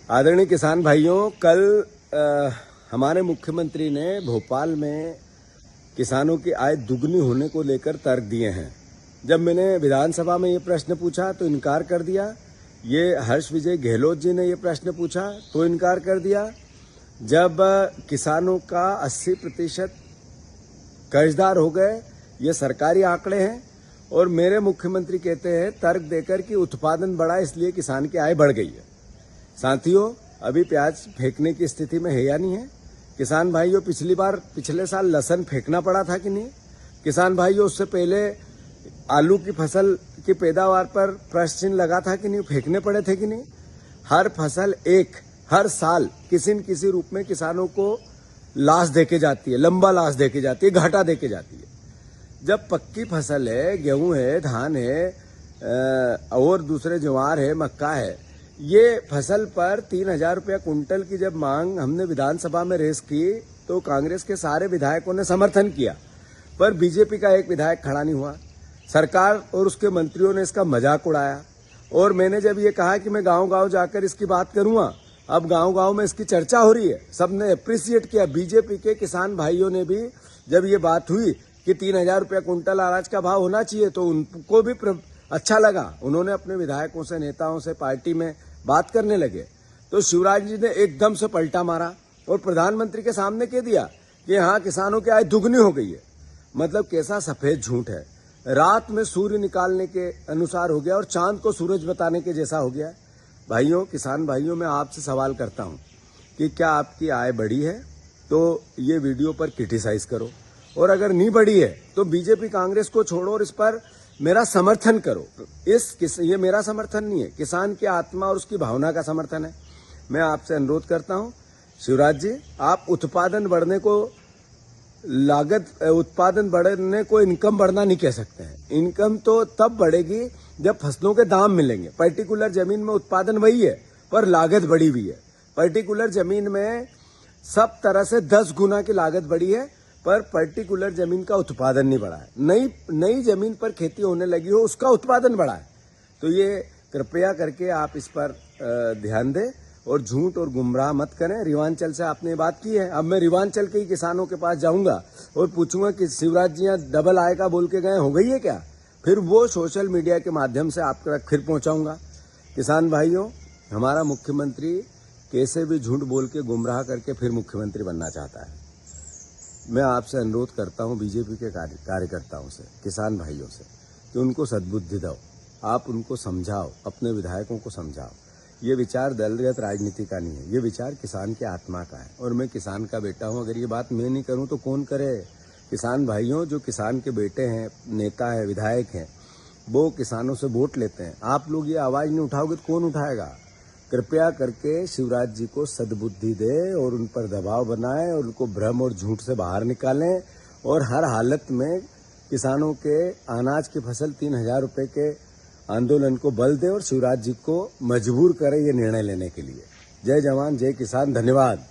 आदरणीय किसान भाइयों, कल हमारे मुख्यमंत्री ने भोपाल में किसानों की आय दुगनी होने को लेकर तर्क दिए हैं। जब मैंने विधानसभा में ये प्रश्न पूछा तो इनकार कर दिया। ये हर्ष विजय गहलोत जी ने ये प्रश्न पूछा तो इनकार कर दिया। जब किसानों का 80% कर्जदार हो गए, ये सरकारी आंकड़े हैं, और मेरे मुख्यमंत्री कहते हैं तर्क देकर कि उत्पादन बढ़ा इसलिए किसान की आय बढ़ गई है। साथियों, अभी प्याज फेंकने की स्थिति में है या नहीं है? किसान भाइयों, पिछले साल लहसुन फेंकना पड़ा था कि नहीं? किसान भाइयों, उससे पहले आलू की फसल की पैदावार पर प्रश्न चिन्ह लगा था कि नहीं? फेंकने पड़े थे कि नहीं? हर फसल हर साल किसी न किसी रूप में किसानों को लाश देके जाती है, लंबा लाश देके जाती है, घाटा देके जाती है। जब पक्की फसल है, गेहूं है, धान है और दूसरे ज्वार है, मक्का है, ये फसल पर 3,000 रुपया कुंटल की जब मांग हमने विधानसभा में रेस की तो कांग्रेस के सारे विधायकों ने समर्थन किया, पर बीजेपी का एक विधायक खड़ा नहीं हुआ। सरकार और उसके मंत्रियों ने इसका मजाक उड़ाया, और मैंने जब ये कहा कि मैं गांव-गांव जाकर इसकी बात करूंगा, अब गांव-गांव में इसकी चर्चा हो रही है। सबने अप्रिशिएट किया। बीजेपी के किसान भाइयों ने भी, जब ये बात हुई कि 3,000 रुपया कुंटल अनाज का भाव होना चाहिए, तो उनको भी अच्छा लगा। उन्होंने अपने विधायकों से, नेताओं से पार्टी में बात करने लगे। तो शिवराज जी ने एकदम से पलटा मारा और प्रधानमंत्री के सामने कह दिया कि हाँ, किसानों की आय दुगनी हो गई है। मतलब कैसा सफेद झूठ है। रात में सूर्य निकालने के अनुसार हो गया और चांद को सूरज बताने के जैसा हो गया। भाइयों, किसान भाइयों, मैं आपसे सवाल करता हूं कि क्या आपकी आय बढ़ी है? तो ये वीडियो पर क्रिटिसाइज करो, और अगर नहीं बढ़ी है तो बीजेपी कांग्रेस को छोड़ो और इस पर मेरा समर्थन करो। ये मेरा समर्थन नहीं है, किसान की आत्मा और उसकी भावना का समर्थन है। मैं आपसे अनुरोध करता हूं, शिवराज जी, आप उत्पादन बढ़ने को इनकम बढ़ना नहीं कह सकते हैं। इनकम तो तब बढ़ेगी जब फसलों के दाम मिलेंगे। पर्टिकुलर जमीन में उत्पादन वही है, पर लागत बढ़ी हुई है। पर्टिकुलर जमीन में सब तरह से 10 गुना की लागत बढ़ी है, पर पर्टिकुलर जमीन का उत्पादन नहीं बढ़ा है। नई जमीन पर खेती होने लगी हो, उसका उत्पादन बढ़ा है। तो ये कृपया करके आप इस पर ध्यान दें और झूठ और गुमराह मत करें। रिवांचल से आपने बात की है, अब मैं रिवांचल के ही किसानों के पास जाऊंगा और पूछूंगा कि शिवराज जी यहाँ डबल आय का बोल के गए, हो गई है क्या? फिर वो सोशल मीडिया के माध्यम से आप तक फिर पहुंचाऊंगा। किसान भाइयों, हमारा मुख्यमंत्री कैसे भी झूठ बोल के गुमराह करके फिर मुख्यमंत्री बनना चाहता है। मैं आपसे अनुरोध करता हूं, बीजेपी के कार्यकर्ताओं से, किसान भाइयों से, कि उनको सद्बुद्धि दो। आप उनको समझाओ, अपने विधायकों को समझाओ। ये विचार दलगत राजनीति का नहीं है, ये विचार किसान की आत्मा का है, और मैं किसान का बेटा हूं। अगर ये बात मैं नहीं करूं तो कौन करे? किसान भाइयों, जो किसान के बेटे हैं, नेता है, विधायक हैं, वो किसानों से वोट लेते हैं। आप लोग ये आवाज नहीं उठाओगे तो कौन उठाएगा? कृपया करके शिवराज जी को सद्बुद्धि दे और उन पर दबाव बनाएं और उनको भ्रम और झूठ से बाहर निकालें, और हर हालत में किसानों के अनाज की फसल 3,000 रुपए के आंदोलन को बल दे और शिवराज जी को मजबूर करे ये निर्णय लेने के लिए। जय जवान, जय किसान, धन्यवाद।